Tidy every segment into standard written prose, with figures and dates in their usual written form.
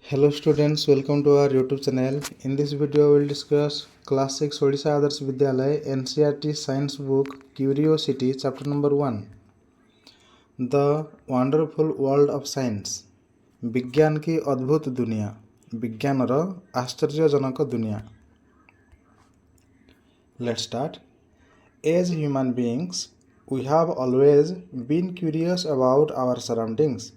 Hello students, welcome to our YouTube channel. In this video, we will discuss Class 6 Odisha Adarsh Vidyalaya NCERT Science Book Curiosity Chapter number 1 The Wonderful World of Science विज्ञान की अद्भुत दुनिया विज्ञानर आश्चर्यजनक दुनिया. Let's start. As human beings, we have always been curious about our surroundings.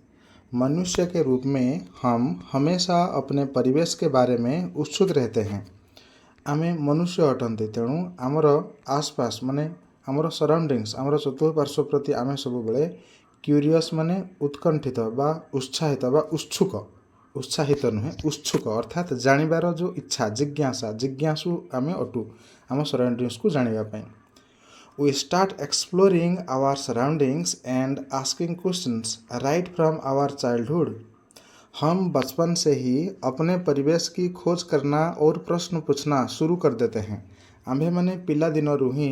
मनुष्य के रूप में हम हमेशा अपने परिवेश के बारे में उत्सुक रहते हैं. आमे मनुष्य अटंती तेणु आमर आसपास माने आमर सराउंडिंग्स आमर चतुर्पार्श्व प्रति आमे सब बेले क्यूरियस माने उत्कंठित बा उत्साहित बा उत्साहित नुहे उत्सुक अर्थात जानिबार जो इच्छा जिज्ञासु आमे अटु आम सराउंडिंग्स को जानिबा पई. We start exploring our surroundings and asking questions right from our childhood. हम बचपन से ही अपने परिवेश की खोज करना और प्रश्न पूछना शुरू कर देते हैं. आम्भे माने पिला दिनरू ही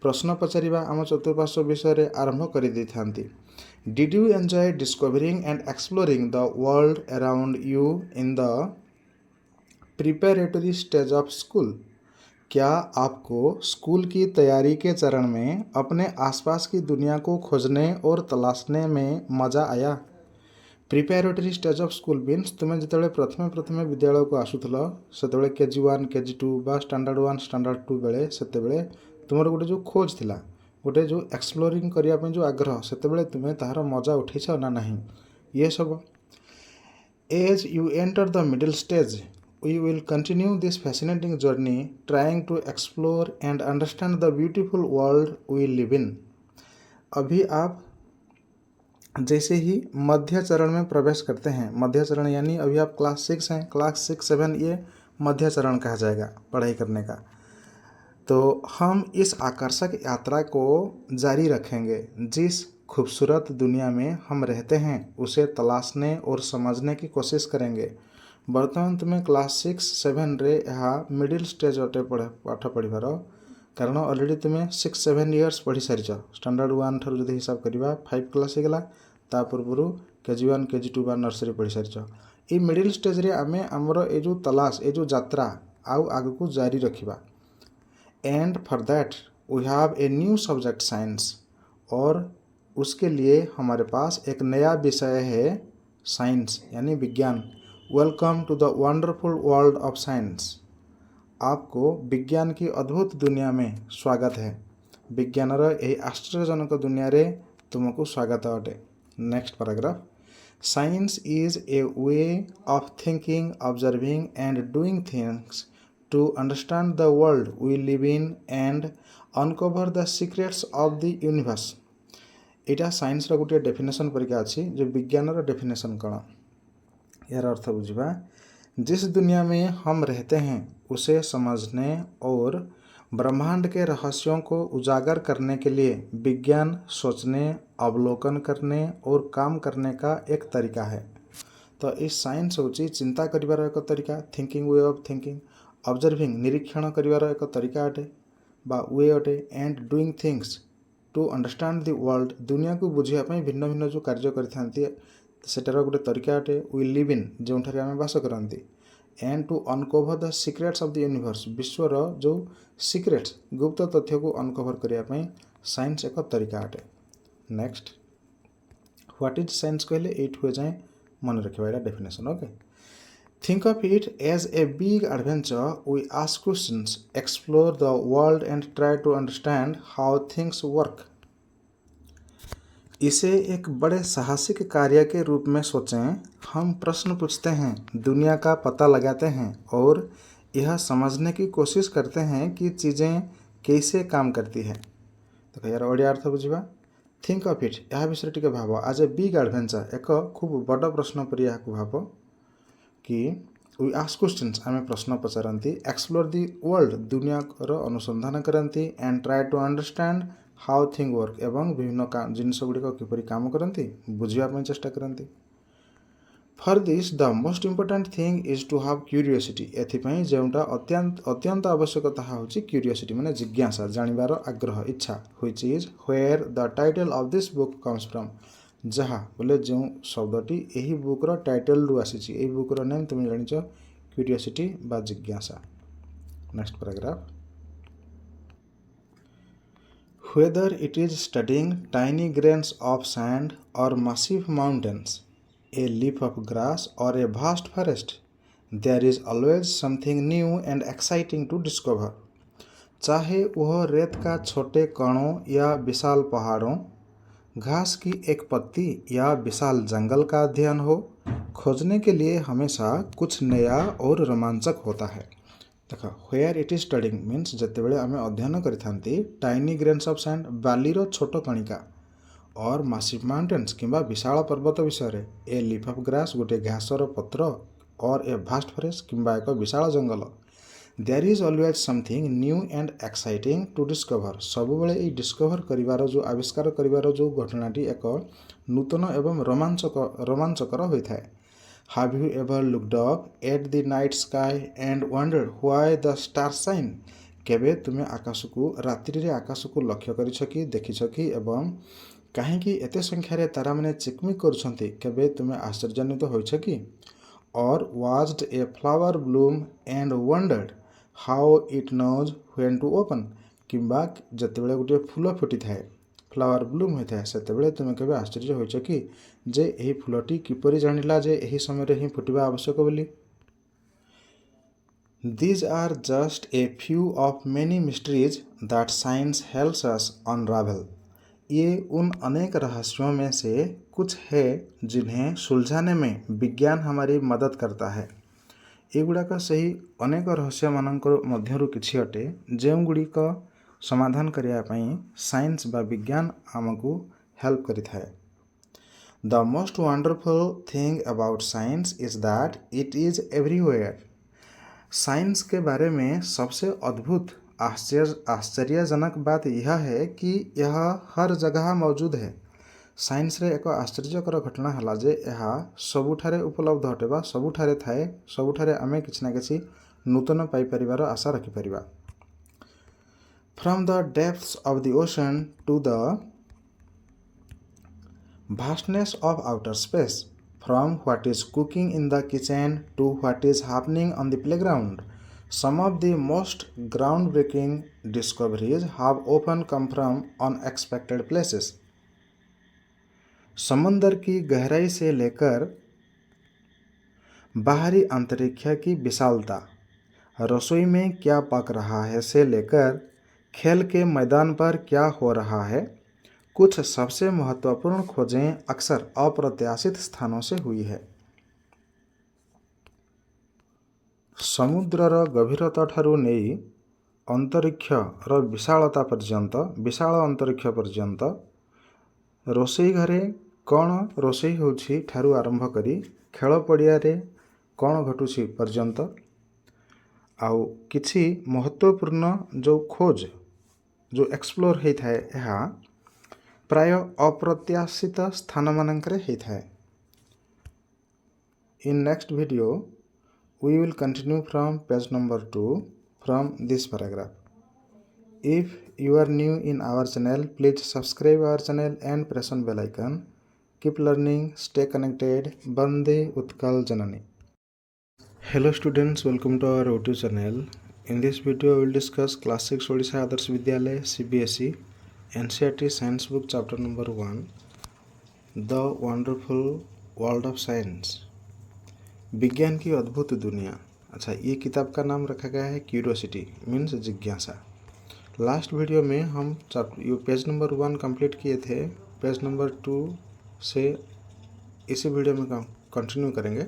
प्रश्न पचारिबा आम चतुर्पार्श्व विषय आरंभ कर दी थांती. Did you enjoy discovering and exploring the world around you in the preparatory stage of school? क्या आपको स्कूल की तैयारी के चरण में अपने आसपास की दुनिया को खोजने और तलाशने में मजा आया? Preparatory stage of school means तुम्हें जिते प्रथमे विद्यालय को आसुल से KG1 KG2 बा स्टैंडर्ड 1 स्टैंडर्ड 2 बेले से तुम गोटे जो खोज थिला गोटे जो एक्सप्लोरिंग करने जो आग्रह से तुम्हें तार मजा उठेछ ना नहीं ये सब. As you enter the middle stage we will continue this fascinating journey trying to explore and understand the beautiful world we live in. अभी आप जैसे ही मध्य चरण में प्रवेश करते हैं, मध्य चरण यानी अभी आप क्लास 6 हैं, क्लास 6 7 ये मध्य चरण कहा जाएगा पढ़ाई करने का. तो हम इस आकर्षक यात्रा को जारी रखेंगे. जिस खूबसूरत दुनिया में हम रहते हैं उसे तलाशने और समझने की कोशिश करेंगे. बर्तमान तुम्हें क्लास 6 7 रे यहाँ मिडिल स्टेज अटे पाठ पढ़ार कारण अलरेडी तुम्हें 6 7 इयर्स पढ़ी सारिच. स्टैंडर्ड 1 ठार जो हिसाब करवा 5 क्लास होगा ता पूर्व KG1 KG2 बा नर्सरी पढ़ी सारिच. ये मिडिल स्टेज रे आमे आमर ए जो तलाश ए जो यात्रा आउ आग को जारी रखिबा. And for that we have a new subject science. और उसके लिए हमारे पास एक नया विषय है साइंस यानी विज्ञान. Welcome to the wonderful world of science. आपको विज्ञान की अद्भुत दुनिया में स्वागत है. विज्ञानर यही आश्चर्यजनक दुनिया रे तुमको स्वागत अटे. Next paragraph. Science is a way of thinking observing and doing things to understand the world we live in and uncover the secrets of the universe. यहाँ साइंस गोटे डेफिनेशन परिका अच्छी जो विज्ञानर डेफिनेशन कौन यार अर्थ बुझा. जिस दुनिया में हम रहते हैं उसे समझने और ब्रह्मांड के रहस्यों को उजागर करने के लिए विज्ञान सोचने, अवलोकन करने और काम करने का एक तरीका है. तो इस साइंस होची चिंता करिवार एक तरीका, thinking way of thinking, observing निरीक्षण करिवार एक तरीका अटे बा वे अटे, and doing things to understand the world दुनिया को बुझापी भिन्न भिन्न जो कार्य करते सेटार गोटे तरीका अटे. वी लिव इन जो आम बास करती. And to uncover the secrets of the universe विश्वर जो सीक्रेट्स गुप्त तथ्य को अनकवर करने साइंस एक तरीका अटे. नेक्स्ट व्हाट इज साइंस कहले 8 हुए जाए मन रखा definition. Okay. Think of it as a big adventure. We ask questions, explore the world and try to understand how things work. इसे एक बड़े साहसिक कार्य के रूप में सोचें. हम प्रश्न पूछते हैं, दुनिया का पता लगाते हैं और यह समझने की कोशिश करते हैं कि चीज़ें कैसे काम करती है. तो यार ओडिया अर्थ बुझा. थिंक ऑफ इट यह विषय टी भाव आज ए बिग एडवेंचर एक खूब बड़ प्रश्न पर यह भाव कि वी आस्क क्वेश्चंस आम प्रश्न पचारती. एक्सप्लोर दी वर्ल्ड दुनिया अनुसंधान करती. And try to understand how thing work एवं विभिन्न जिनस गुड़िक किपरि काम करती बुझापी चेष्टा करती. For this the most important thing is to have curiosity. एथिपाई जोटा अत्यंत आवश्यकता होची क्यूरियोसिटी माने जिज्ञासा, जानिबार आग्रह, इच्छा. Which is where the title of this book comes from. जहाँ बोले जो शब्दटी यही बुक्र टाइटल रु आसी, यही बुक्र नेम तुम जानिच क्यूरियोसिटी बा जिज्ञासा। Next paragraph. Whether it is studying tiny grains of sand or massive mountains, a leaf of grass or a vast forest, there is always something new and exciting to discover. चाहे वह रेत का छोटे कणों या विशाल पहाड़ों, घास की एक पत्ती या विशाल जंगल का अध्ययन हो, खोजने के लिए हमेशा कुछ नया और रोमांचक होता है। देखा, where it is studying means जितेबाला आम अध्ययन करि टाइनी ग्रेन्स ऑफ सैंड बालीर छोट कणिका और मासिव माउंटेन्स किंबा विशाल पर्वत विषय, ए लीफ ऑफ ग्रास गोटे घासर पत्र और ए भास्ट फॉरेस्ट किंबा एक विशाल जंगल, there is always something new and exciting to discover. सबुबले ये डिस्कवर करिवार जो आविष्कार करिवार जो घटनाटी एक नूतन एवं रोमांचकर होता है। Have you ever looked up at the night sky and wondered why the stars shine? केबे तुमे आकाश को रात्रि रे आकाश को लक्ष्य करिछ कि देखिछ कि एवं काहेकि एते संख्यार तारा माने चिकमिक करुछंती, केबे तुमे आश्चर्यान्वित होइछ कि? Or watched a flower bloom and wondered how it knows when to open? किंबा जतेबेले गोटे फूल फुटी थाए, फ्लावर ब्लूम होता है, सेतेबेले तुमे केबे आश्चर्य होइछ कि जे एही फूलटी किपरि जानिला जे एही समय ही फुटिबा आवश्यक बोली। These are just a few of many mysteries that science helps us unravel. ये उन अनेक रहस्यों में से कुछ है जिन्हें सुलझाने में विज्ञान हमारी मदद करता है। एगुड़ाक सही अनेक रहस्य मानकर मध्यरु किछि अटे जेउगुड़िक समाधान करिया पई साइंस बा विज्ञान आमको help करिथाए। The most wonderful thing about science is that it is everywhere. Science के बारे में सबसे अद्भुत आश्चर्यजनक बात यह है कि यह हर जगह मौजूद है। साइंस रे एक आश्चर्यकर घटना हला जे यह सबुठारे उपलब्ध अटे बा सबुठारे थाए, सबुठारे आमे किछि ना किछि नूतन पाई परिवार आशा रखि परिबा। From the depths of the ocean to the vastness of outer space, from what is cooking in the kitchen to what is happening on the playground, some of the most groundbreaking discoveries have often come from unexpected places. समंदर की गहराई से लेकर बाहरी अंतरिक्ष की विशालता, रसोई में क्या पक रहा है से लेकर खेल के मैदान पर क्या हो रहा है, कुछ सबसे महत्वपूर्ण खोजें अक्सर अप्रत्याशित स्थानों से हुई है। समुद्रर गभीरता ठारू नेई अंतरिक्षर विशालता पर्यंत, विशाल अंतरिक्ष पर्यंत, रोषेई घरे कौन रोषेई होछि ठारू आरंभ करी खेल पड़िया रे कौन घटुछि पर्यंत, आउ किछि महत्वपूर्ण जो खोज जो एक्सप्लोर होता है यह प्राय अप्रत्याशित स्थान मानकरे होता है। इन next video we will continue from page number 2 from this paragraph. If you are new in our channel, please subscribe our channel and press on bell icon. Keep learning, stay connected. Bande Utkal Janani. Hello students, welcome to our YouTube channel. In this video we will discuss class 6 Odisha Adarsh Vidyalaya CBSE NCERT Science Book chapter number 1, The Wonderful World of Science, विज्ञान की अद्भुत दुनिया। अच्छा, ये किताब का नाम रखा गया है क्यूरियोसिटी मीन्स जिज्ञासा। लास्ट वीडियो में हम पेज नंबर 1 कंप्लीट किए थे, पेज नंबर 2 से इसी वीडियो में कंटिन्यू करेंगे।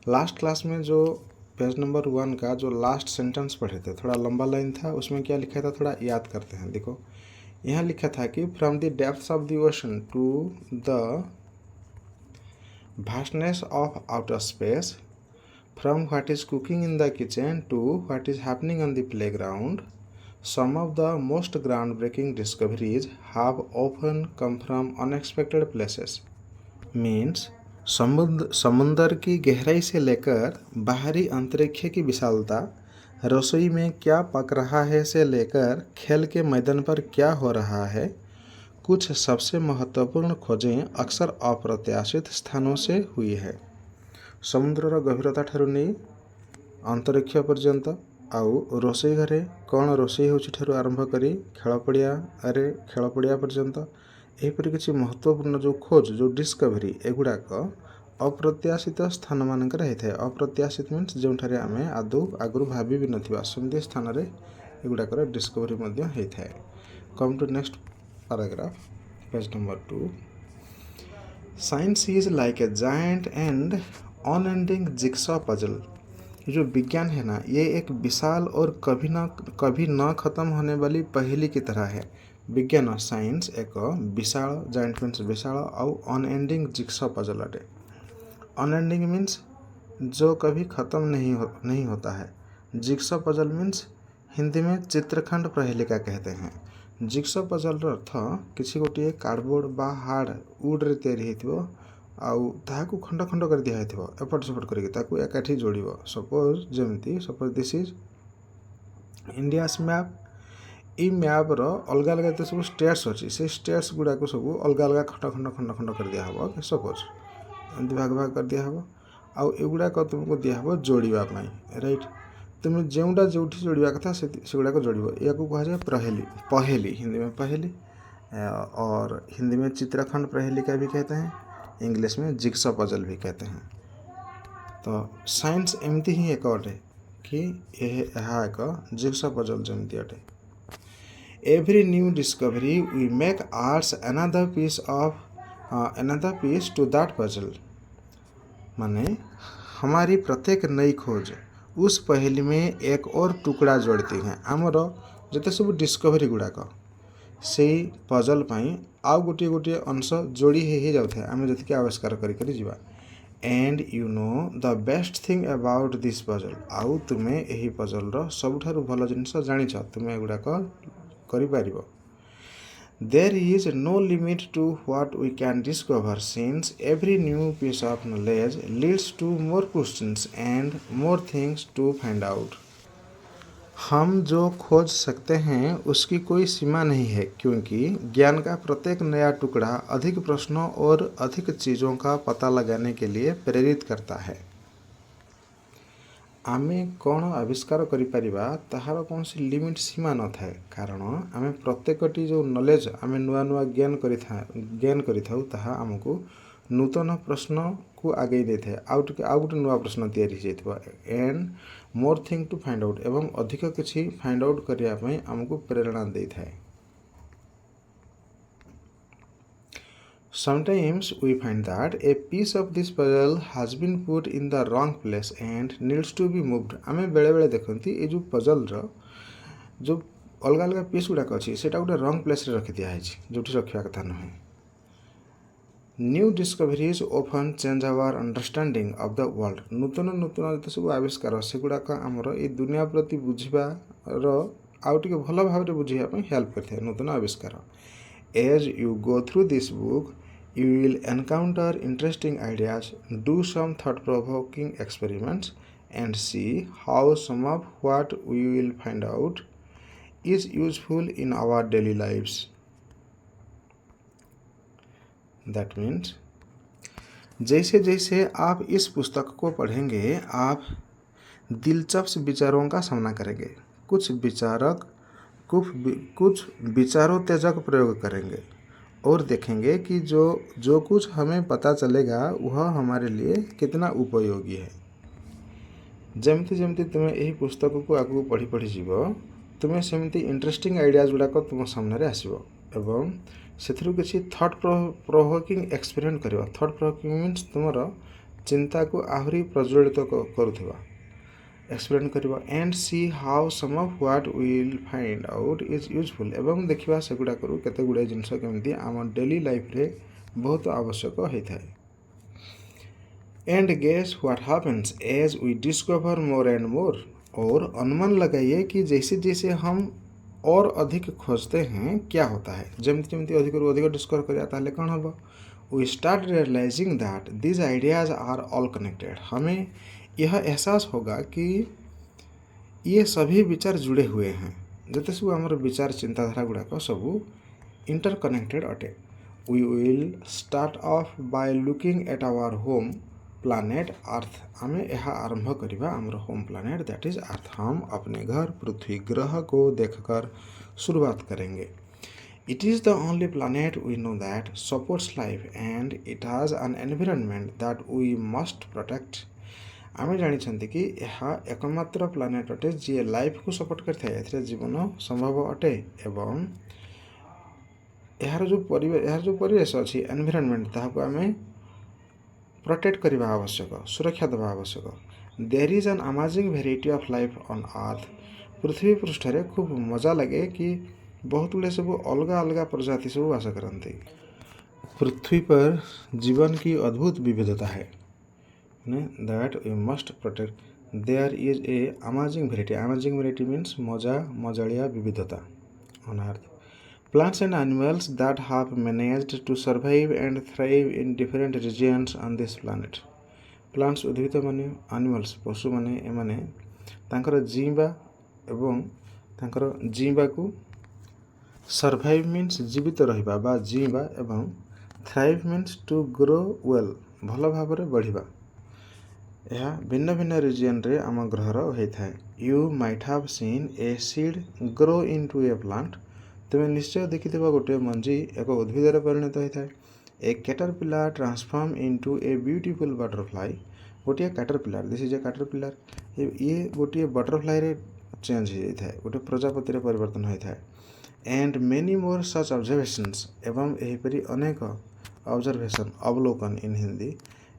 लास्ट क्लास में जो पेज नंबर 1 का जो लास्ट सेंटेंस पढ़े थे, थोड़ा लंबा लाइन था, उसमें क्या लिखा था थोड़ा याद करते हैं। देखो, यहाँ लिखा था कि from the depths of the ocean to the vastness of outer space, from what is cooking in the kitchen to what is happening on the playground, some of the most groundbreaking discoveries have often come from unexpected places. Means समुंदर की गहराई से लेकर बाहरी अंतरिक्ष की विशालता, रसोई में क्या पक रहा है से लेकर खेल के मैदान पर क्या हो रहा है, कुछ सबसे महत्वपूर्ण खोजें अक्सर अप्रत्याशित स्थानों से हुई है। समुद्रर गभीरता ठारू नहीं अंतरिक्ष पर्यंत आउ रोषेई घरे कौन रोषेई होछि ठारू आरंभ करी खेल पड़िया पर्यंत एहीपरि किछि महत्वपूर्ण जो खोज जो डिस्कवरी एगुड़ाक अप्रत्याशित स्थान मानक होता है। अप्रत्याशित मीन्स जो आम आदौ आगु भाभी भी नथिबा सेमती स्थान रे एगुड़ाकर डिस्कवरी होता है। Come to next paragraph page number 2। Science is like a giant and unending jigsaw puzzle. जो विज्ञान है ना, ये एक विशाल और कभी न खत्म होने वाली पहेली की तरह है। विज्ञान साइंस एक विशाल जायंट मीन्स विशाल और अनएंडिंग जिक्सॉ पजल अटे। अनएंडिंग मीन्स जो कभी खत्म नहीं होता है। जिक्सॉ पजल मीन्स हिंदी में चित्रखंड पहेलिका कहते हैं। जिक्सॉ पजल अर्थ किसी गोटे कार्डबोर्ड बा हार्ड वुड रे तैयारी होइथिबो आउ ताहाकू खंड खंड कर दिया होइथिबो एपट सेपट करके ताकू एकाठी जोड़िबो। Suppose this is India's map. ई मैप रो अलग अलग तो सब स्टेट्स अच्छी से स्टेट्स गुड़ा को सब अलग अलग खंड कर दिया हबो। सपोज एमती भाग भाग कर दिया हबो आउ एगुड़ाक तुमको दिया हबो जोड़िबा पई, राइट। तुम जोटा जो जोड़ा कथा से गुड़ाक जोड़ या कहुए पहेली हिंदी में पहेली और हिंदी में चित्रखंड पहेलिका भी कहते हैं, इंग्लिश में जिक्सॉ पजल भी कहते हैं। तो साइंस एमती ही एक अटे कि यह एक जिक्सॉ पजल जमती अटे। Every new discovery we make adds another piece to that puzzle. माने हमारी प्रत्येक नई खोज उस पहेली में एक और टुकड़ा जोड़ती हैं। आमर जिते सब डिस्कवरी गुड़ाक से पजल पाई आउ गोटे गोटे अंश जोड़ी ही जाता है आम जी आविष्कार करी जीवा। And you know the best thing about this puzzle. आउ तुम्हें यही पजल सबुठारु भल जिनस जानिछ, तुम्हें एगुड़ाक करिपारिबो। There is no limit to what we can discover since every new piece of knowledge leads to more questions and more things to find out। हम जो खोज सकते हैं उसकी कोई सीमा नहीं है क्योंकि ज्ञान का प्रत्येक नया टुकड़ा अधिक प्रश्नों और अधिक चीज़ों का पता लगाने के लिए प्रेरित करता है। आमे कौन आविष्कार करिपारिबा ताहार कौन सी लिमिट सीमा न थाए कारण आमे प्रत्येकटी जो नॉलेज आमे नुआ नुआ ज्ञान करिथाउ ताहा हमको नूतन प्रश्न को आगे दे थाए आउ गोटे नुआ प्रश्न तैयारी होइथिबो and more thing to find out एवं अधिक किछि फाइंड आउट करिया पई हमको प्रेरणा दे थाए। Sometimes we find that a piece of this puzzle has been put in the wrong place and needs to be moved। आमे बेले बेले देखती ये जो पजल जो अलग अलग पीस गुड़ाक अच्छी से गोटे रंग प्लेस रे रखी दिया जो रखा कथा नुहे। New discoveries often change our understanding of the world. नूतन नूतन जो सब आविष्कार से गुड़ाक आमर ये दुनिया प्रति बुझार आउ टिके भल भाव बुझापी हेल्प करते नूतन आविष्कार। As you go through this book you will encounter interesting ideas, do some thought-provoking experiments, and see how some of what we will find out is useful in our daily lives। That means जैसे जैसे आप इस पुस्तक को पढ़ेंगे आप दिलचस्प विचारों का सामना करेंगे। कुछ विचारोत्तेजक प्रयोग करेंगे और देखेंगे कि जो कुछ हमें पता चलेगा वह हमारे लिए कितना उपयोगी है। जमती जमती तुम्हें यही पुस्तक को आगू पढ़ी पढ़ी जीव तुम्हें सेमती इंटरेस्टिंग आइडियाज गुड़ाक तुम सामने आसो एवं से किसी थॉट प्रोवोकिंग एक्सपेरिमेंट कर। थॉट प्रोवोकिंग मीन्स तुम चिंता को आहरी प्रज्वलित करुवा एक्सप्लेन कर। And see how some of what we will find out is useful एवं देखा से गुड़ाक केते गुड़ाए जिनस केमती आम डेली लाइफ रे बहुत आवश्यक होता है। And guess what happens as we discover more and more. और अनुमान लगाइए कि जैसे जैसे हम और अधिक खोजते हैं क्या होता है। जमती जमती अधिक डिस्कवर करिया ताले कौन हम we start realising that this ideas are all connected. हमें यह एहसास होगा कि ये सभी विचार जुड़े हुए हैं। जिते सब आमर विचार चिंताधारा गुड़ाक सब इंटरकनेक्टेड अटे। We will start off by looking at our home planet earth. आम यह आरंभ करवा आमर home planet that is earth. हम अपने घर पृथ्वी ग्रह को देखकर शुरुआत करेंगे। It is the only planet we know that supports life and it has an environment that we must protect. आम जानी कि यह एकमात्र प्लानेट अटे जी लाइफ को सपोर्ट करता है, जीवन संभव अटे एवं यार जो परिवेश अच्छी एनवायरनमेंट ताकू आम प्रोटेक्ट करने आवश्यक, सुरक्षा देवा आवश्यक। There is an amazing variety of life on earth. पृथ्वी पृष्ठ रे खूब मजा लगे कि बहुत गुड़े सब अलग अलग प्रजाति सब वास करते। पृथ्वी पर जीवन की अद्भुत विविधता है that we must protect. There is a amazing variety. Amazing variety means मजा मजाड़िया विविधता on earth. Plants and animals that have managed to survive and thrive in different regions on this planet. Plants उद्भिद माने animals पशु माने एमाने तांकर जीवा एवं तांकर जीवा को survive means जीवित रहिबा बा जीवा एवं thrive means to grow well भल भाव रे बढ़िबा। यह भिन्न भिन्न रिजियन रे आम ग्रहर होता है। You might have seen a seed grow into a plant. तुम्हें निश्चय देखिथ गोटे मंजी एक उद्भिद परिणत होता है। A caterpillar transform into a beautiful butterfly. गोटे caterpillar this is a caterpillar ये गोटे बटरफ्लाई रे चेंज हो जाता है, गोटे प्रजापति परिवर्तन होता है। And many more such observations एवं यहीपरि अनेक ऑब्जर्वेशन अवलोकन इन हिंदी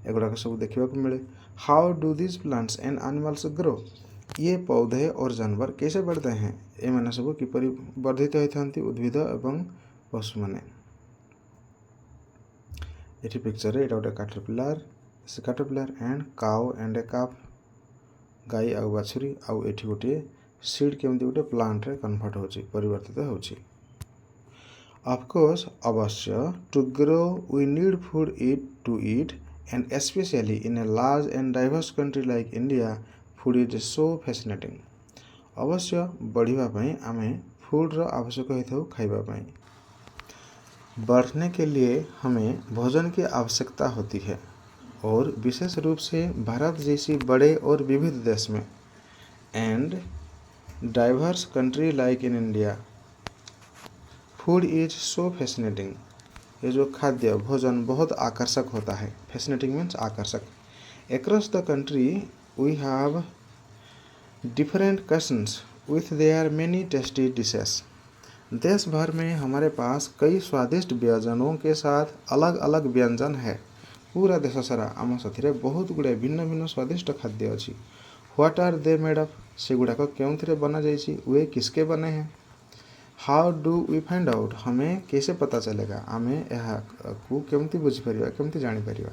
एगुड़ाक सब देखा मिले। How do this plants and animals grow. ये पौधे और जानवर कैसे बढ़ते हैं, ये मैंने सब किपरि वर्धित होती उद्भिद एवं पशु मैंने। ये पिक्चर ये गोटे कैटरपिलर एंड काउ एंड ए काफ गाई आउ बाछुरी आउ एठी गोटे सीड केमती गोटे प्लांट रे कन्वर्ट होची परिवर्तित होची। ऑफ कोर्स अवश्य to grow we need food to eat and specially in a large and diverse country like India food is so fascinating. अवश्य बढ़ापी आम फूड आवश्यक होता खावाई। बढ़ने के लिए हमें भोजन की आवश्यकता होती है और विशेष रूप से भारत जैसी बड़े और विविध देश में and diverse country like in India food is so fascinating. ये जो खाद्य भोजन बहुत आकर्षक होता है। फैसिनेटिंग मीन्स आकर्षक। Across the country we have different customs with their many tasty dishes. देश भर में हमारे पास कई स्वादिष्ट व्यंजनों के साथ अलग अलग व्यंजन है। पूरा देश सारा आम साथी बहुत गुड़े भिन्न भिन्न स्वादिष्ट खाद्य अच्छी। What are they made of, से गुड़ाक क्यों बना जाइए, वे किसके बने हैं। How do we find out, हमें कैसे पता चलेगा, आम यह केमती बुझीपर केमती जापर।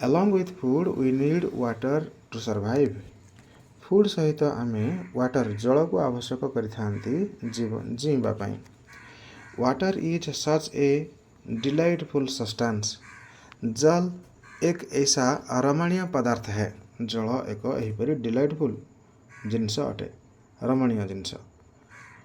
Along with food we need water to survive. Food सहित आम वाटर जल को आवश्यक करिथांती जीवाई। Water is such a delightful substance. जल एक ऐसा रमणीय पदार्थ है। जल एक एहीपरि डिलाइटफुल जिनस अटे, रमणीय जिनस।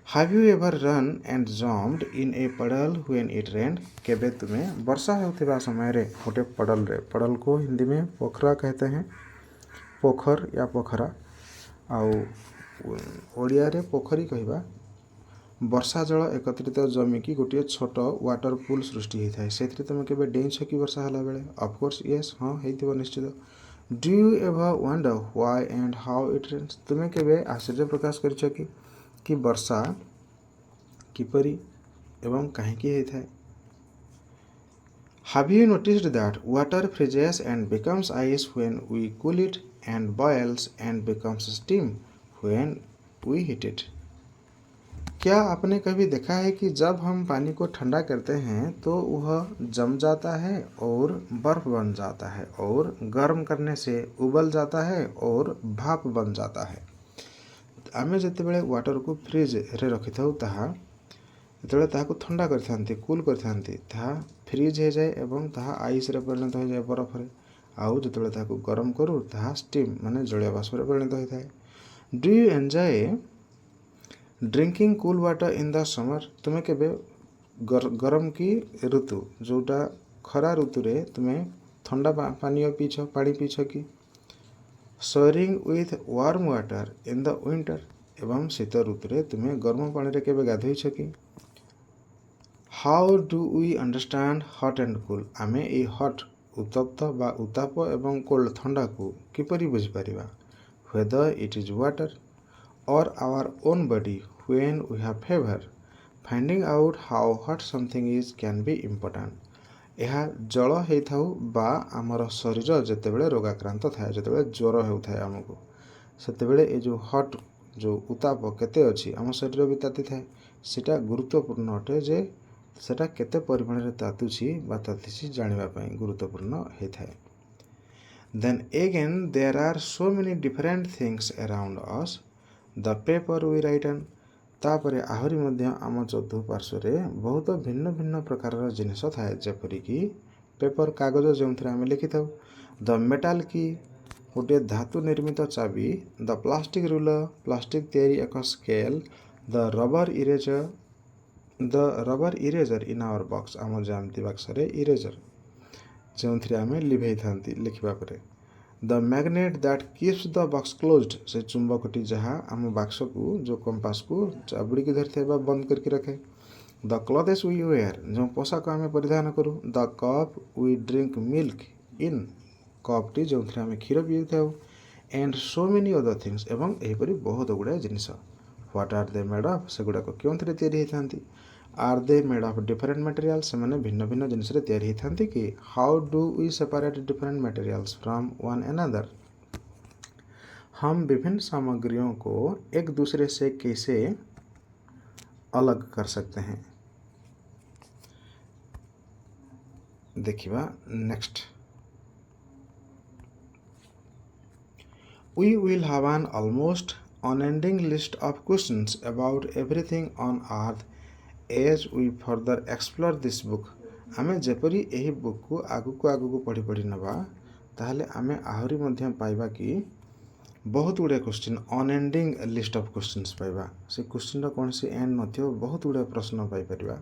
Have you ever run and jumped in a puddle when it रेन्ड। केबे तुम्हें वर्षा होता समय रे गोटे पडल रे, पडल को हिंदी में पोखरा कहते हैं, पोखर या पोखरा आउ ओडिया रे पोखरी कहवा। वर्षा जल एकत्रित जमिकी गोटे छोट वाटर पुल सृष्टि होता है। से तुम केबे डेइछ कि वर्षा होला बेले। ऑफकोर्स यस, हाँ होइथिबो निश्चित। Do you ever wonder why and how it rains. तुम्हें केबे आश्चर्य प्रकाश करछ कि वर्षा किपरि एवं कहीं होता है। Have you noticed that water freezes and becomes ice when we cool it and boils and becomes steam when we heat it. क्या आपने कभी देखा है कि जब हम पानी को ठंडा करते हैं तो वह जम जाता है और बर्फ बन जाता है और गर्म करने से उबल जाता है और भाप बन जाता है। आमे जितेबाला वाटर को फ्रिज रे रखी था जो ठंडा करते कूल करते फ्रिज हो जाए एवं आइस रे परिणत हो जाए बरफ रे। आउ जो गरम करूँ स्टीम माने जलीय बाष्प परिणत होता है। Do you enjoy drinking cool water in the summer. तुम्हें केबे गरम की ऋतु जोटा खरा ऋतु रे तुम्हें ठंडा पानी पीछ पानी पीछ कि showering with warm water in the winter एवं शीत ऋतु रे तुम्हें गर्म पानी रे केबे गाधोइछ कि how do we understand hot and cool आमे ए हॉट उत्तप्त बा उताप एवं कोल्ड ठंडा को किपरि बुझी परिबा whether it is water or our own body when we have fever finding out how hot something is can be important ଏହା ଜଳ ହେଇଥାଉ ବା ଆମର ଶରୀର ଯେତେବେଳେ ରୋଗାକ୍ରାନ୍ତ ଥାଏ ଯେତେବେଳେ ଜ୍ୱର ହେଉଥାଏ ଆମକୁ ସେତେବେଳେ ଏ ଯେଉଁ ହଟ୍ ଯେଉଁ ଉତ୍ତାପ କେତେ ଅଛି ଆମ ଶରୀର ବି ତାତିଥାଏ ସେଇଟା ଗୁରୁତ୍ୱପୂର୍ଣ୍ଣ ଅଟେ ଯେ ସେଟା କେତେ ପରିମାଣରେ ତାତୁଛି ବା ତାତିଛି ଜାଣିବା ପାଇଁ ଗୁରୁତ୍ୱପୂର୍ଣ୍ଣ ହେଇଥାଏ then again there are so many different things around us the paper we write on तापरे आहुरी मध्य आम चतुःपार्श्वरे बहुत भिन्न भिन्न प्रकार जिनिस थाए जेपरिकी पेपर कागज जो आम लिखि था द मेटाल की गोटे धातु निर्मित चाबी द प्लास्टिक रूलर प्लास्टिक तैयारी एक scale the rubber eraser in our box आम जामती बक्सरे इरेजर जो आम लिभे था लिखा पर the magnet that keeps the box closed से चुंबकटी जहाँ आम बक्स को जो कंपास को चाबुड़ी की धरते बंद करके रखे द क्लॉथेस वी वेयर जो पोशाक आम परिधान करूँ the cup we drink milk in कपटी जो आम क्षीर पी था and so many other things एवं यहीपरि बहुत गुड़ाए जिनिस what are they made of से गुड़ाक क्यों तैयारी होती are they made of different material से मैंने भिन्न भिन्न जिनिस तैयारी होती कि how do we separate different materials from one another हम विभिन्न सामग्रियों को एक दूसरे से कैसे अलग कर सकते हैं देखिए next we will have an almost unending list of questions about everything on earth as we further explore this book आमे जेपरी एही बुक को आगु पढ़ी पढ़ी नबा ताहले आमे आहुरी मध्य पाइबा कि बहुत गुड़े question unending list of questions पाइबा से क्वेश्चन कौन सी एंड नथियो बहुत गुड़े प्रश्न पाई परिबा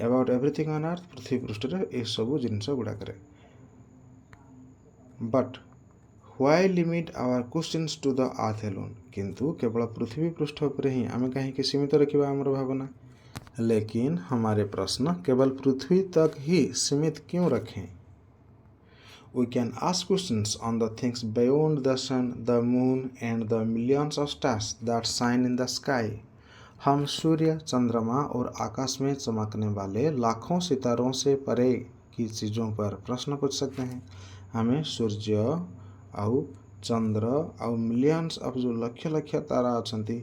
अबाउट एवरीथिंग ऑन अर्थ पृथ्वी पृष्ठ रे ए सब जिंस गुडा करे but why limit our questions to the earth alone किंतु केवल पृथ्वी पृष्ठ पर ही आमे कहीं सीमित रखिबा हमर भावना लेकिन हमारे प्रश्न केवल पृथ्वी तक ही सीमित क्यों रखें we can ask questions on the things beyond the sun the moon and the millions of stars that shine in the sky हम सूर्य चंद्रमा और आकाश में चमकने वाले लाखों सितारों से परे की चीज़ों पर प्रश्न पूछ सकते हैं हमें सूर्य आउ चंद्र आउ मिलियंस ऑफ जो लक्ष लक्ष तारा अछंती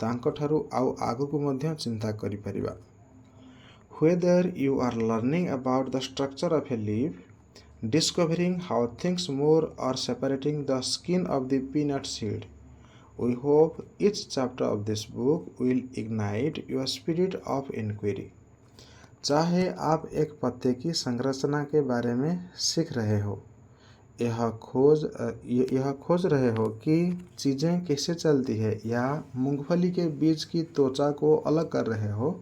तांको ठारू आउ आगु को मध्य चिंता करि परिबा whether you are learning about the structure of a leaf discovering how things move or separating the skin of the peanut seed we hope each chapter of this book will ignite your spirit of inquiry चाहे आप एक पत्ते की संरचना के बारे में सीख रहे हो यह खोज रहे हो कि चीज़ें कैसे चलती है या मूंगफली के बीज की त्वचा को अलग कर रहे हो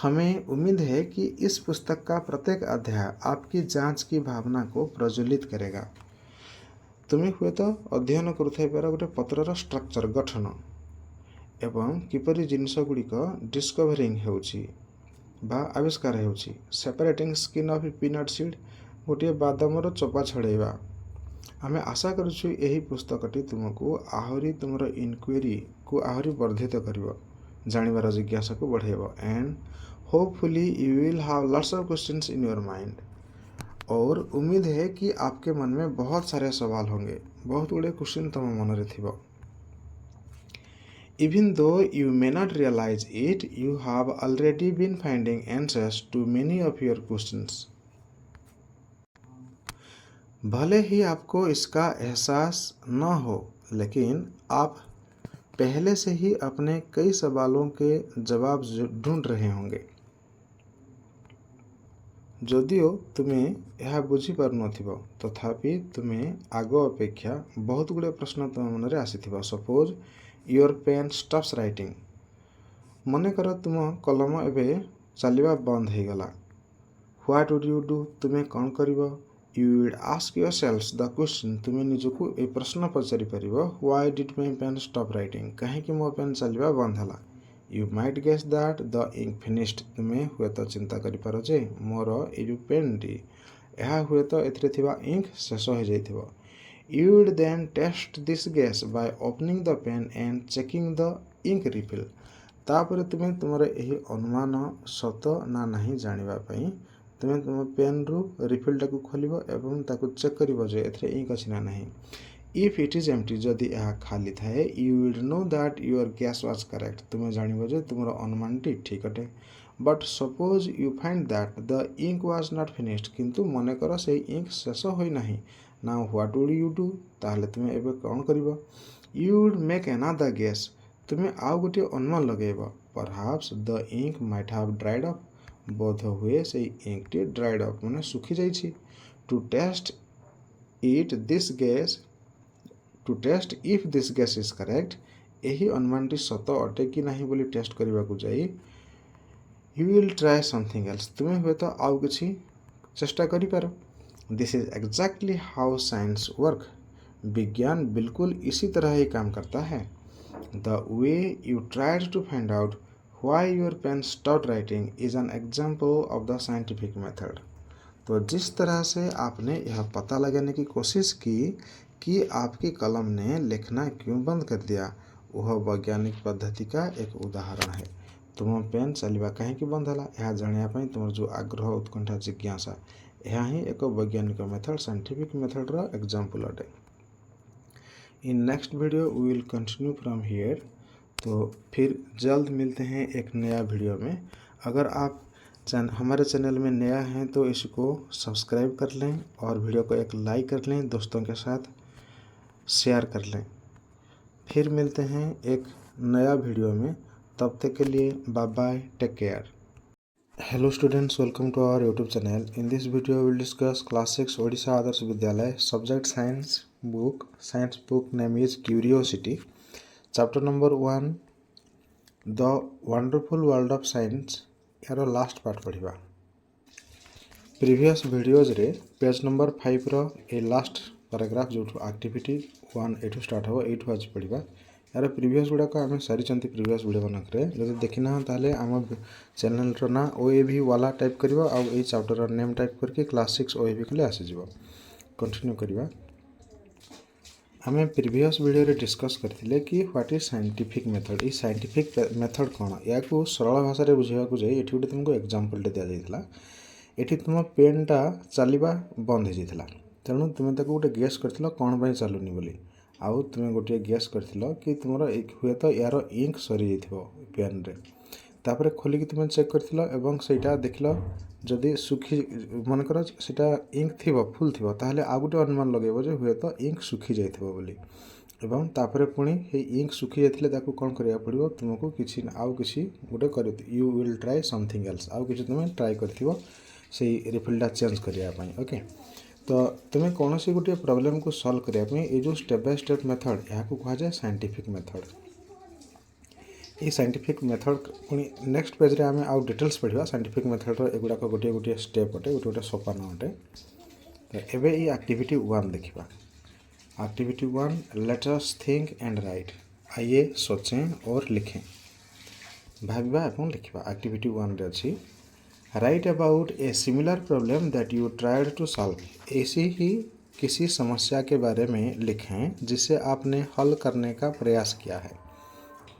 हमें उम्मीद है कि इस पुस्तक का प्रत्येक अध्याय आपकी जांच की भावना को प्रज्वलित करेगा तुम्हें हुए तो अध्ययन करुथाइबार गोटे पत्रर स्ट्रक्चर गठन एवं किपरि जिनिस गुड़िक डिस्कवरिंग होउछि बा आविष्कार होउछि separating skin of peanut seed गोटे बादामर चोपा छड़ेबा आमे आशा करुछु एही पुस्तकटी तुमको आहुरी तुमर इनक्वेरी को आहुरी वर्धित करिवो जानिबार जिज्ञासा को बढ़ेबो and hopefully you will have lots of questions in your mind और उम्मीद है कि आपके मन में बहुत सारे सवाल होंगे बहुत गुड़े क्वेश्चन तुम मन रे थिबो even though you may not realize it you have already been finding answers to many of your questions भले ही आपको इसका एहसास न हो लेकिन आप पहले से ही अपने कई सवालों के जवाब ढूंढ रहे होंगे जदियो तुम्हें यह बुझी पारुनथिबो तथापि तुम्हें आग अपेक्षा बहुत गुड़े प्रश्न तुम मन रे आसीथिबो suppose your pen stops writing मनेकर तुम कलम एवं चलवा बंद हो गला। व्हाट वुड यू डू, तुम्हें कौन करिवो? You will ask yourself the question, तुम्हें निजको ए प्रश्न पचारि परिबो, why did my pen stop writing, कहीं मो पेन चलवा बंद हला। You might guess that the ink finished, तुम्हें हुए तो चिंता करिपार जे मोर ए जो पेन टी यह हुए तो एथिरे थिबा इंक शेष हो जाइथिबो। You will then test this guess by opening the pen and checking the ink refill, तापर तुम्हें तुमर यही अनुमान सत ना नहीं जानिबा पई तुम्हें तुम पेन रु रिफिल टाक खोल एवं ताकू चेक कर इंक अच्छी ना नहीं। इफ इट इज एम्प्टी, जदि यह खाली थाए, you will know that your guess was correct, तुम्हें जान तुम अनुमान टी ठीक अटे। But suppose you find that the ink was not finished, किंतु मन कर से इंक शेष होना। Now what would you do, ताहले तुम्हें एबे कौन करिवो? You would make another guess, तुम्हें आउ गोटे अनुमान लगेब। Perhaps the ink might have dried up, बोध हुए से इंक टी ड्राइड अप माने सुखी जाइछि। To test it this guess, to test if this guess is correct, यही अनुमान टी सत अटे कि नहीं बोली टेस्ट करने को जाई you will try something else, तुम्हें हुए तो आउ किछि चेष्टा करि पारो। This is exactly how science work, विज्ञान बिल्कुल इसी तरह ही काम करता है। The way you tried to find out why your pen stopped writing is an example of the scientific method। तो जिस तरह से आपने यह पता लगाने की कोशिश की कि आपकी कलम ने लिखना क्यों बंद कर दिया, वह वैज्ञानिक पद्धति का एक उदाहरण है। तुम पेन चलवा कहीं बंद है यह जानापी तुम जो आग्रह उत्कंठा जिज्ञासा, यह ही एक वैज्ञानिक मेथड साइंटिफिक मेथड रो एग्जांपल अटे। In next video we will continue from here. तो फिर जल्द मिलते हैं एक नया वीडियो में। अगर आप हमारे चैनल में नया हैं तो इसको सब्सक्राइब कर लें और वीडियो को एक लाइक कर लें, दोस्तों के साथ शेयर कर लें। फिर मिलते हैं एक नया वीडियो में, तब तक के लिए bye bye, take care. Hello students, welcome to our YouTube channel. In this video will discuss class 6 Odisha Adarsha Vidyalaya subject science book name is curiosity. Chapter number 1 the wonderful world of science, यार last part पढ़ा। Previous videos रे page number 5 रो ए last paragraph जो activity 1 एठू start हो एठू आज पढ़ा। यार प्रीवियस गुड़ाक आम सारी प्रीवियस वीडियो मनक जो देखना ताले आम चैनल ना OAV वाला टाइप कर चैप्टर नेम टाइप करके क्लास 6 OAV के आसीज। कंटिन्यू करवा। आम प्रीवियस वीडियो रे डिस्कस करथिले कि व्हाट इज साइंटिफिक मेथड। ये साइंटिफिक मेथड कौन, या सरल भाषा रे बुझाइबा जाए ये गोटे तुमको एग्जांपल दि जाइथिला। एठी तुम पेन टा चलवा बंद हो जाइथिला, तेणु तुम ताको गोटे गेस करथिलो कौन पई चलुनी बोली। आउ तुम गोटे गेस करथिलो कि तुमरो एक हुए तो यार इंक सरी जाइथिबो पेन रे। तापर खोलिक तुम चेक करथिलो एवं सेटा देखिलो जदि सुखी मनकर सेटा इंक थिबो फुल थिबो ताहले आ गोटे अनुमान लगेबो जे हुए तो इंक सुखी जाइथिबो बोली। एवं तापर पुणी हे इंक सुखी जाइथिले ताको कोन करिया पड़िबो, तुमको किछि आउ किछि गोटे कर you will try something else, आउ किछि तुम ट्राई करथिबो से रिफिलटा चेंज करिया पई। ओके, तो तुम कौन सी गोटे प्रॉब्लम को सॉल्व करिया पई ए जो स्टेप बाय स्टेप मेथड याको कहा जाए साइंटिफिक मेथड। ये साइंटिफिक मेथड पुणी नेक्स्ट पेज रे आम आउ डिटेल्स पढ़ा। साइंटिफिक मेथड एगुड़ाक गोटे गोटे स्टेप अटे, गोटे गोटे सोपान अटे। तो एबे ये एक्टिविटी 1 देखा। Activity 1 late us think and right, आइए सोचें और लिखें, भाविबा एवं लिखिबा। एक्टिविटी 1 रे अछि write about a similar problem that you tried to solve, ऐसी ही किसी समस्या के बारे में लिखें जिसे आपने हल करने का प्रयास किया है।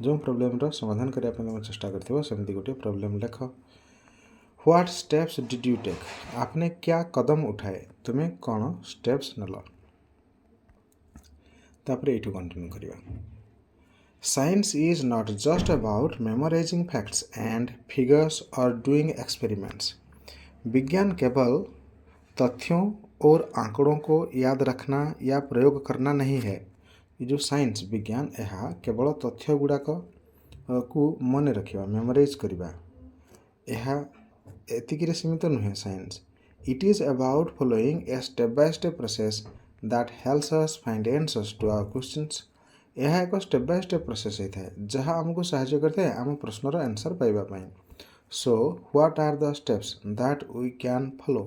जो प्रॉब्लम रो समाधान करने तुम चेष्टा करथिबो सेमती गोटे प्रॉब्लम लिख। What steps did you take, आपने क्या कदम उठाए, तुम्हें कौन स्टेप्स नल। तापर एठू कंटिन्यू करिवा। Science is not just about memorizing facts and figures or doing experiments, विज्ञान केवल तथ्यों और आंकड़ों को याद रखना या प्रयोग करना नहीं है। ये जो साइंस विज्ञान यह केवल तथ्य गुड़ाक को मन रखा मेमोराइज करवा एतिक सीमित नुहे। Science it is about following a step by step process that helps us find answers to our questions, यह एक स्टेप बाय स्टेप प्रोसेस होता है जहाँ आमको साहाय्य करता है आम प्रश्नर आंसर पाइबा। So what are the steps that we can follow.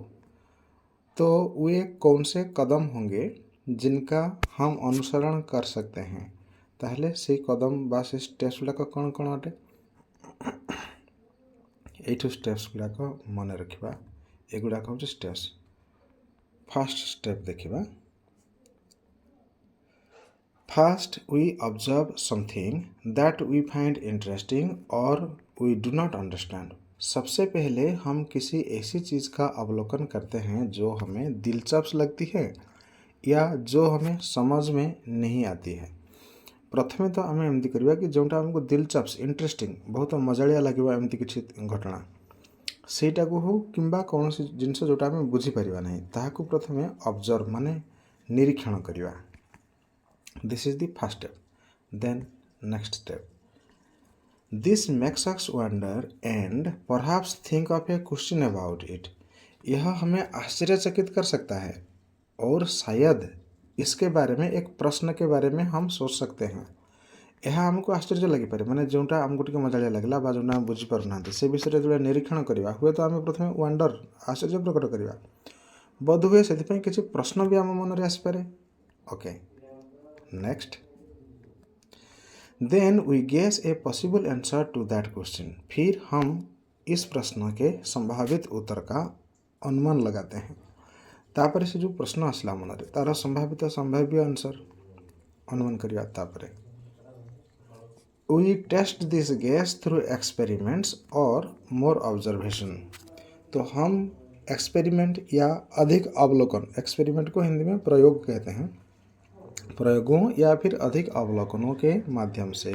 तो वे कौन से कदम होंगे जिनका हम अनुसरण कर सकते हैं। ताहले से कदम बा से स्टेप्स गुड़ाक कौन कौन अटे यू स्टेप्स गुड़ाक मन रखा एगुड़ाक हूँ स्टेप्स। फर्स्ट स्टेप देखा first we observe something that we find interesting और वी डू नॉट अंडरस्टैंड। सबसे पहले हम किसी ऐसी चीज़ का अवलोकन करते हैं जो हमें दिलचस्प लगती है या जो हमें समझ में नहीं आती है। प्रथमे तो आम एमती करवा कि जोटा आमको दिलचस्प इंटरेस्टिंग बहुत मजालिया लगे एमती किसी घटना सेटा को हो कि कौन जिनस जोटा आम बुझीपर ना ताकू प्रथमे ऑब्जर्व माने निरीक्षण करवा। This is the first step. Then next step this makes us wonder and perhaps think of a question about it. यह हमें आश्चर्यचकित कर सकता है और शायद इसके बारे में एक प्रश्न के बारे में हम सोच सकते हैं। यह आमको आश्चर्य लगिपारे माने जोटा आमको टिके मजालिया लगला बा जोटा आम बुझीपार ना से विषय जो निरीक्षण करवा हुए तो आम प्रथम वंडर आश्चर्य प्रकट करवा बोध हुए से किसी प्रश्न भी आम मन में आसपे। Okay next then we guess a possible answer to that question. फिर हम इस प्रश्न के संभावित उत्तर का अनुमान लगाते हैं। तापर से जो प्रश्न आसला मन में तार संभावित संभाव्य आंसर अनुमान करवा। तापर we test this guess through experiments और मोर ऑब्जर्वेशन। तो हम एक्सपेरिमेंट या अधिक अवलोकन, एक्सपेरिमेंट को हिंदी में प्रयोग कहते हैं, प्रयोगों या फिर अधिक अवलोकनों के माध्यम से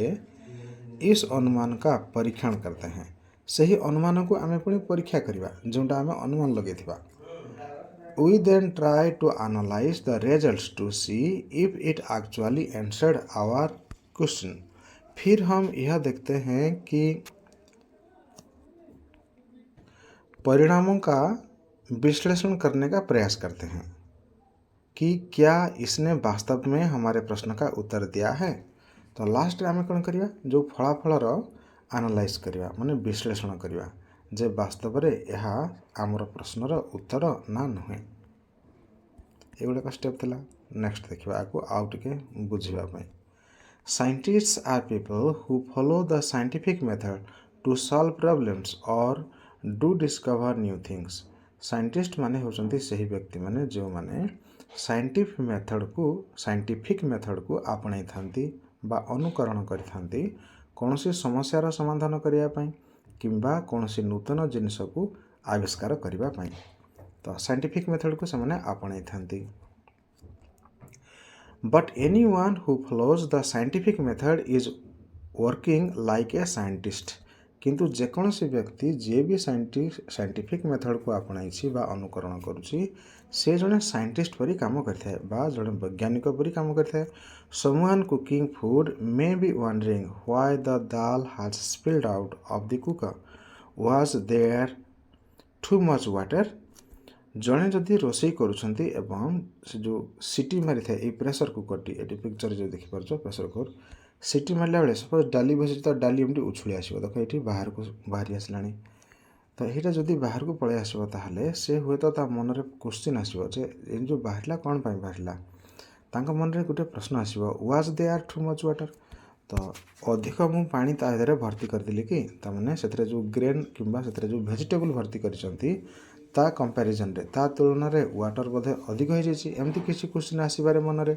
इस अनुमान का परीक्षण करते हैं। सही अनुमान को आम पुणी परीक्षा करवा जोटा आम अनुमान लगे। We then try to analyse the results to see if it actually answered our question. फिर हम यह देखते हैं कि परिणामों का विश्लेषण करने का प्रयास करते हैं कि क्या इसने वास्तव में हमारे प्रश्न का उत्तर दिया है। तो लास्ट आम कौन करवा जो फलाफल एनालाइज करवा माने विश्लेषण करवा जे वास्तव में यह आमर प्रश्नर उत्तर ना नुहे। एगुड़ाक स्टेप थिला। नेक्स्ट देखा आपको आउ टिके बुझापी। Scientists are people who follow the scientific method to solve problems or do discover new things. Scientist माने होचंती सही व्यक्ति माने जो माने साइंटिफिक मेथड को आपणाई थांती बा अनुकरण करिथांती कौनसी समस्यार समाधान करिया पई किंबा कौनसी नूतन जिनिस को आविष्कार करिबा पई। तो साइंटिफिक मेथड को समाने आपणाई थांती। But anyone who follows the scientific method is working like a scientist. किंतु जेकोसी व्यक्ति जे भी साइंटिफिक मेथड को आपणाई बा अनुकरण करुच्ची से जड़े साइंटिस्ट परी काम करता बा जड़े वैज्ञानिक परी काम करता है। Someone cooking food may be wondering why the dal has spilled out of the cooker was there too much water. जड़े जदि रोषे करुँच एवं से जो सीटी मारी था ये प्रेसर कुकर टी ये पिक्चर जो देखिपार प्रेसर कुकर सीटी मारला बेले सपोज डाली बसी तो डाली एमती उछुड़ी आसो देख ये बाहर को बाहरी आसला। तो यहाँ जदि बाहर को पलि आसो ताहले से हुए तो मन में क्वेश्चन आसो जे जो बाहर कौन पाई बाहर मन में गोटे प्रश्न आसो was there too much water. तो अधिक मु पानी तादे भर्ती करदेली कि तमें से जो ग्रेन किंबा से जो वेजिटेबल भर्ती करछंती ता कंपैरिजन रे ता तुलन रे वाटर बोधे अधिक हो जाइए एमती किसी क्वेश्चन आसबार मन में।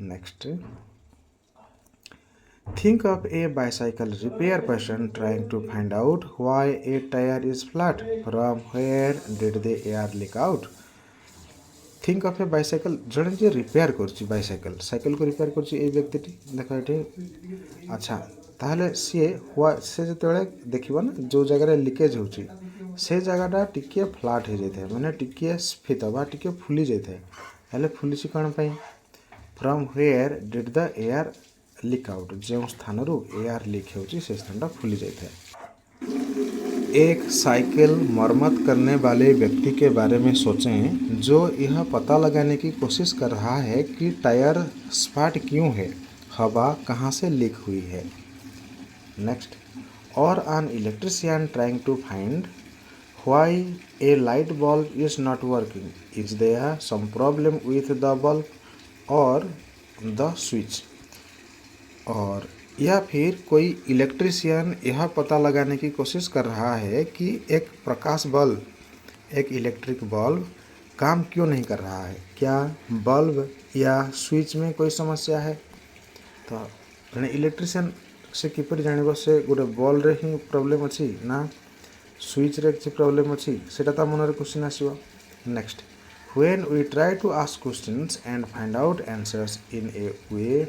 Next think of a bicycle repair person trying to find out why a tyre is flat from where did the air leak out. Think of a bicycle जड़े जे रिपेयर कर बाइसाइकल साइकिल को repair कर व्यक्ति देख ये अच्छा ताहले सी से जो देखो ना जो जगह लिकेज हो से जगहटा टिके फ्लाट हो जाए मैंने टिके स्फीत बा टिके फुली जाए हेल्ले फुली कौन पाई from where did the air leak out जो स्थान एयर लीक हो स्थान फुली जाए। एक साइकिल मरम्मत करने वाले व्यक्ति के बारे में सोचें जो यह पता लगाने की कोशिश कर रहा है कि टायर स्पाट क्यों है। हवा कहाँ से लीक हुई है। नेक्स्ट, और an electrician trying to find why a light bulb is not working. Is there some problem with the bulb or the switch? और या फिर कोई इलेक्ट्रिशियन यह पता लगाने की कोशिश कर रहा है कि एक प्रकाश बल्ब, एक इलेक्ट्रिक बल्ब काम क्यों नहीं कर रहा है। क्या बल्ब या स्विच में कोई समस्या है। तो जड़े इलेक्ट्रिशियन से किपर जान से गोटे बल्ब रे ही प्रॉब्लम अच्छी ना स्विच रे किसी प्रॉब्लम अच्छी सेटा ता मन क्वेश्चन आसो। Next, when we try to ask questions and find out answers in a way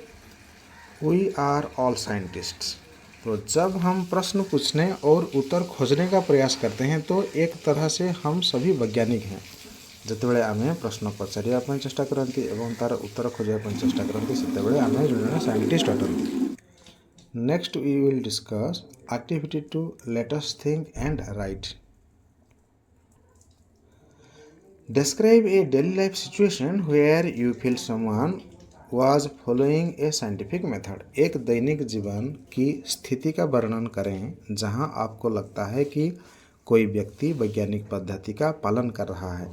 we are all scientists. तो जब हम प्रश्न पूछने और उत्तर खोजने का प्रयास करते हैं तो एक तरह से हम सभी वैज्ञानिक हैं। जितेबाला आम प्रश्न पचारिया चेष्टा करती एवं तार उत्तर खोजापी चेष्टा करती से आम जो साइंटिस्ट अटंती। Next we will discuss activity two let us think and write. Describe a daily life situation where you feel someone was following a scientific method. एक दैनिक जीवन की स्थिति का वर्णन करें जहां आपको लगता है कि कोई व्यक्ति वैज्ञानिक पद्धति का पालन कर रहा है।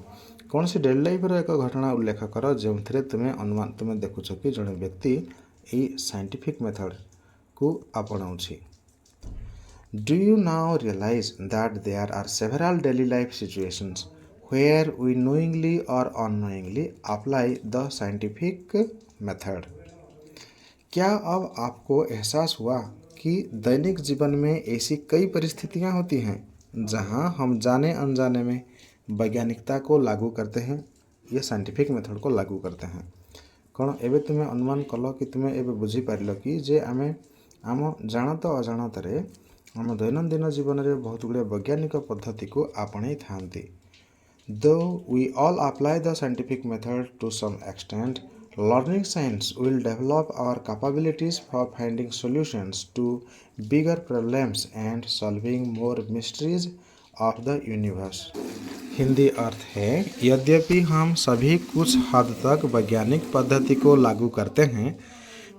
कौन सी डेली लाइफ एक घटना उल्लेख कर जो तुम्हें देखुच कि जड़े व्यक्ति ये साइंटिफिक मेथड को अपनाऊ। Do you now realise that there are several daily life situations where we knowingly or unknowingly apply the scientific method। क्या अब आपको एहसास हुआ कि दैनिक जीवन में ऐसी कई परिस्थितियां होती हैं जहां हम जाने अनजाने में वैज्ञानिकता को लागू करते हैं, ये साइंटिफिक मेथड को लागू करते हैं। कौन एवं तुम्हें अनुमान कल कि तुम्हें एवं बुझीपार कि जे आम आम जानत अजाणत आम दैनंदिन जीवन में बहुत गुड़े वैज्ञानिक पद्धति को आपणई थांती। Though we all apply the scientific method to some extent, learning science will develop our capabilities for finding solutions to bigger problems and solving more mysteries of the universe। Hindi अर्थ है, यद्यपि हम सभी कुछ हद तक वैज्ञानिक पद्धति को लागू करते हैं,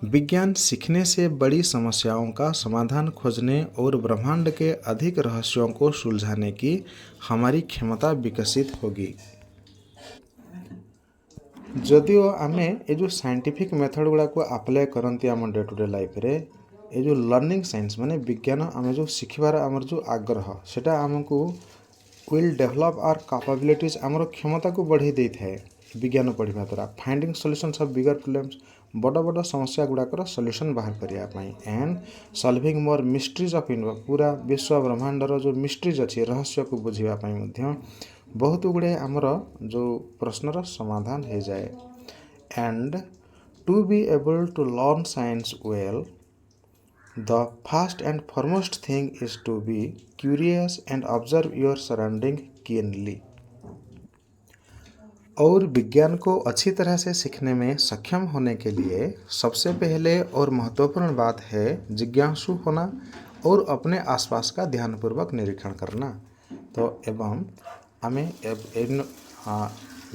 विज्ञान सीखने से बड़ी समस्याओं का समाधान खोजने और ब्रह्मांड के अधिक रहस्यों को सुलझाने की हमारी क्षमता विकसित होगी। जदिओ आम ये जो साइंटिफिक मेथड गुड़ा को अप्लाई करती आम डे टू डे लाइफ रे, ये जो लर्निंग साइंस माने विज्ञान आम जो शिखबार आमर जो आग्रह सेटा आमको विल डेभलप आवर कैपेबिलिटीज आमर क्षमता को बढ़ाई दे थाए। विज्ञान पढ़ा द्वारा finding solutions of bigger problems बड़ बड़ समस्या गुड़ाकर सॉल्यूशन बाहर करने and solving more mysteries of universe पूरा विश्व ब्रह्मांडर जो मिस्ट्रीज अच्छी रहस्य को बुझापी बहुत गुड़े आमर जो प्रश्नर समाधान हो जाए। And to be able to learn science well the first and foremost thing is to be curious and observe your surrounding keenly. और विज्ञान को अच्छी तरह से सीखने में सक्षम होने के लिए सबसे पहले और महत्वपूर्ण बात है जिज्ञासु होना और अपने आसपास का ध्यानपूर्वक निरीक्षण करना। तो एवं आमे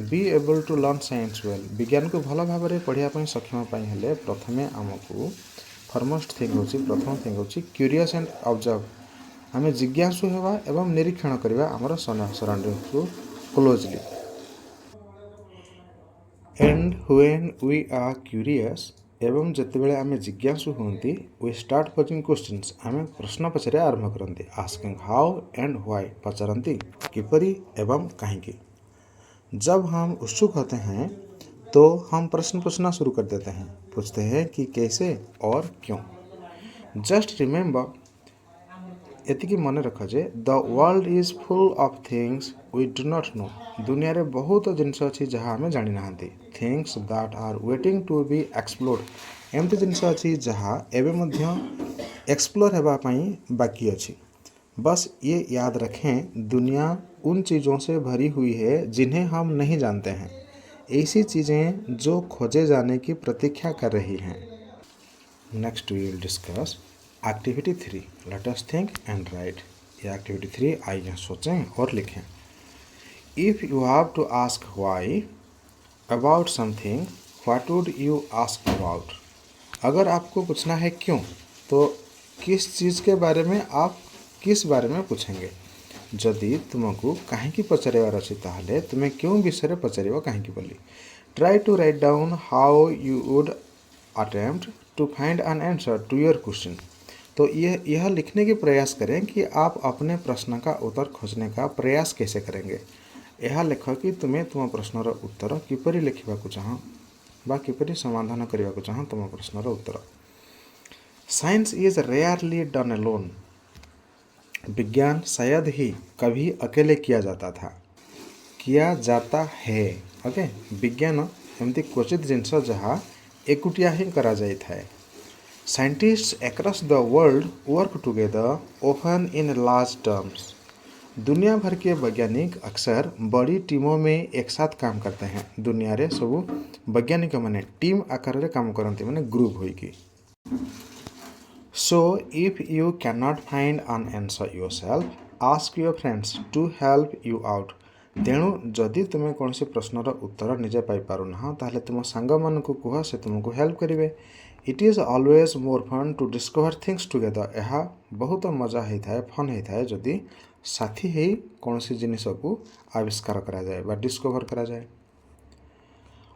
be able to learn science well विज्ञान को भल भाव में पढ़ापी सक्षम हेले प्रथमे आमको फॉरमोस्ट थिंग होची प्रथम थिंग होची क्यूरियस एंड ऑब्जर्व। आमे जिज्ञासु होगा एवं निरीक्षण करवा आमर सराउंडिंग को closely. And when we are curious एवं जितेबाला आम जिज्ञासु होती वी स्टार्ट पोजिंग क्वेश्चंस आम प्रश्न पचारे आरंभ करती। आस्किंग हाउ एंड व्हाई पचारती किपरि एवं कहीं। जब हम उत्सुक होते हैं तो हम प्रश्न पूछना शुरू कर देते हैं, पूछते हैं कि कैसे और क्यों। जस्ट रिमेंबर एतिकी मन रख जे the world is full of things we do not know. दुनिया रे बहुत जिनस अच्छी जहाँ आम जानी ना things that are waiting to be explored. एमती जिनस अच्छी जहाँ एवं एक्सप्लोर होगापाई बाकी अच्छी। बस ये याद रखें दुनिया उन चीज़ों से भरी हुई है जिन्हें हम नहीं जानते हैं, ऐसी चीज़ें जो खोजे जाने की प्रतीक्षा कर रही हैं। Next we will discuss activity 3 let us think and write. ये एक्टिविटी 3 आइए सोचें और लिखें। If you have to ask why about something what would you ask about. अगर आपको पूछना है क्यों, तो किस चीज़ के बारे में आप किस बारे में पूछेंगे। जदि तुमको कहीं पचार अच्छी ताहले तुम्हें क्यों विषय पचार कहीं बोली। Try to write down how you would attempt to find an answer to your question. तो यह लिखने की प्रयास करें कि आप अपने प्रश्न का उत्तर खोजने का प्रयास कैसे करेंगे। यह लेख कि तुम्हें तुम प्रश्नर उत्तर किपरि लिखा चाह बा किपरि समाधान करने को चाह तुम प्रश्नर उत्तर। Science is rarely done alone. विज्ञान शायद ही कभी अकेले किया जाता था, किया जाता है। ओके, विज्ञान एमती क्वचित जिनस जहाँ एकुटिया ही करा जाई थाए। Scientists across the world work together often in large terms. दुनिया भर के वैज्ञानिक अक्सर बड़ी टीमों में एक साथ काम करते हैं। दुनिया रे सब वैज्ञानिक माने टीम आकार रे काम करते माने group होइकी। So if you cannot find an answer yourself, ask your friends to help you out. तेणु जदि तुम्हें कौन से प्रश्नर उत्तर निजे पाई पारुना ताहले तुम सांग मानकु कुह से तुमको हेल्प करिवे। It is always more fun to discover things together. यह बहुत मजा होता है, फन होता है जदि साथी ही कौन सी जिनिस को आविष्कार करा जाए बा डिस्कवर करा जाए।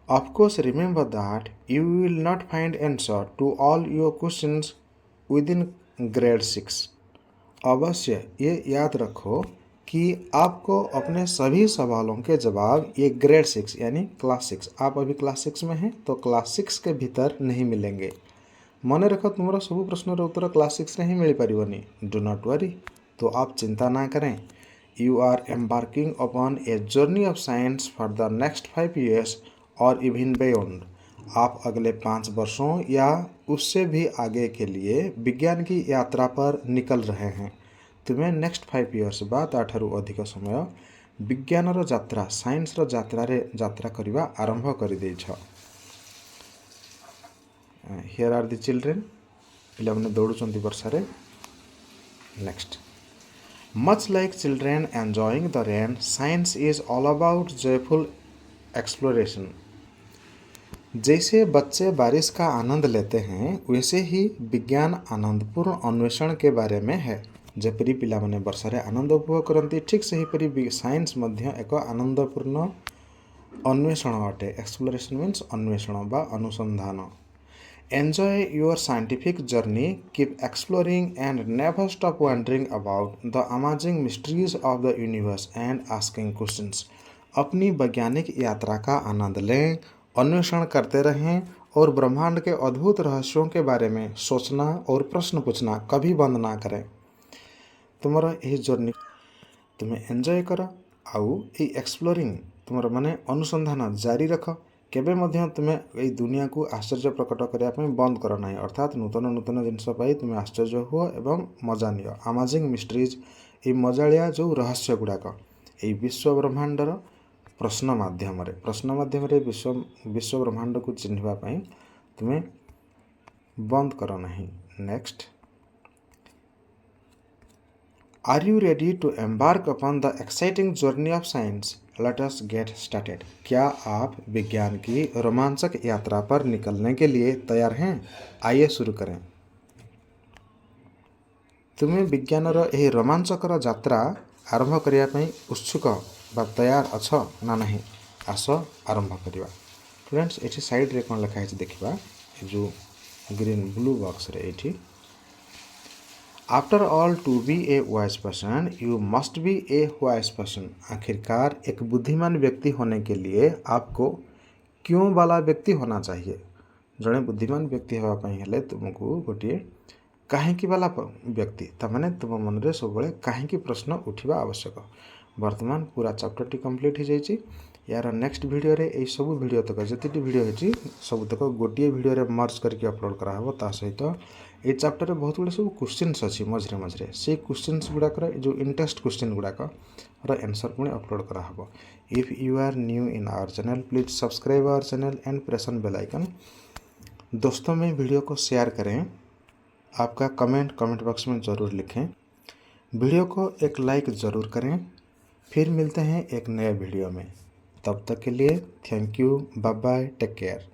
Of course, remember that you will not find answer to all your questions within grade 6। अवश्य ये याद रखो कि आपको अपने सभी सवालों के जवाब ये ग्रेड 6 यानी क्लास 6, आप अभी क्लास 6 में हैं तो क्लास 6 के भीतर नहीं मिलेंगे। मन रख तुम सब प्रश्नर उत्तर क्लास 6 में ही मिल पारनी। डू नॉट वरी, तो आप चिंता ना करें। You are embarking upon a journey of science for the next 5 years और इवन बियॉन्ड। आप अगले 5 वर्षों या उससे भी आगे के लिए विज्ञान की यात्रा पर निकल रहे हैं। तुम्हें नेक्स्ट 5 years बा ताठारु अधिक समय विज्ञान यात्रा साइंस यात्रा करवा आरंभ कर देछ। हियर आर द चिल्ड्रेन, पिला माने दौड़ुचंती वर्षारे। Next, much like children enjoying the rain, science is all about joyful exploration. जैसे बच्चे बारिश का आनंद लेते हैं वैसे ही विज्ञान आनंदपूर्ण अन्वेषण के बारे में है। जपरी पिला माने वर्षारे आनंद उपभोग करती ठीक से हीपरी साइंस मध्य एक आनंदपूर्ण अन्वेषण अटे। एक्सप्लोरेशन मीन्स अन्वेषण बा अनुसंधान। Enjoy your scientific journey, keep exploring and never stop wondering about the amazing mysteries of the universe and asking questions. अपनी वैज्ञानिक यात्रा का आनंद लें, अन्वेषण करते रहें और ब्रह्मांड के अद्भुत रहस्यों के बारे में सोचना और प्रश्न पूछना कभी बंद ना करें। तुम्हारा यही जर्नी तुम्हें एंजॉय कर आउ ये एक्सप्लोरिंग तुम्हारा माने अनुसंधान जारी रख। केबे मध्य तुम्हें ये दुनिया को आश्चर्य प्रकट करने बंद कर ना, अर्थात नूतन नूतन जिनस पाई तुम्हें आश्चर्य हुआ एवं मजा नियो। अमेजिंग मिस्ट्रीज, ये मजालिया जो रहस्य गुड़ाक ये विश्व ब्रह्मांडर प्रश्न माध्यम विश्व ब्रह्मांड को चिन्हवाई तुम्हें बंद कर नहीं। Next, are you ready to embark upon the exciting journey of science? Let us get started. क्या आप विज्ञान की रोमांचक यात्रा पर निकलने के लिए तैयार हैं? आइए शुरू करें। तुम्हें विज्ञानर यह रोमांचकर यात्रा आरंभ करने उत्सुक बा तैयार अच्छ ना नहीं? आस आरंभ करवा। फ्रेंड्स, ये साइड रे कौन लिखाई देखा, जो ग्रीन ब्लू बॉक्स रे ये, after all to be a wise person you must be a wise person. आखिरकार एक बुद्धिमान व्यक्ति होने के लिए आपको क्यों वाला व्यक्ति होना चाहिए। जड़े बुद्धिमान व्यक्ति होगापाई हेले तुमको गोटे कहीं वाला व्यक्ति तमाने तुम मन में सब कहीं प्रश्न उठा आवश्यक। वर्तमान पूरा चैप्टर टी कंप्लीट हो जाइए। यार नेक्स्ट वीडियो रे ये सब वीडियो तक जिते वीडियो होती सब तक गोटे वीडियो रे मर्ज करके अपलोड कराहब। ता सहित ये चैप्टर रे बहुत गुड़े सब क्वेश्चंस अच्छी मझे मझे से क्वेश्चंस गुड़ाकर जो इंटरेस्ट क्वेश्चन गुड़ाकर आंसर पुणी अपलोड कराहब। If you are new in our channel please subscribe our channel and press on bell icon. दोस्तों में वीडियो को शेयर करें, आपका कमेंट बॉक्स में ज़रूर लिखें, वीडियो को एक लाइक ज़रूर करें। फिर मिलते हैं एक नए वीडियो में, तब तक के लिए thank you, bye bye, take care.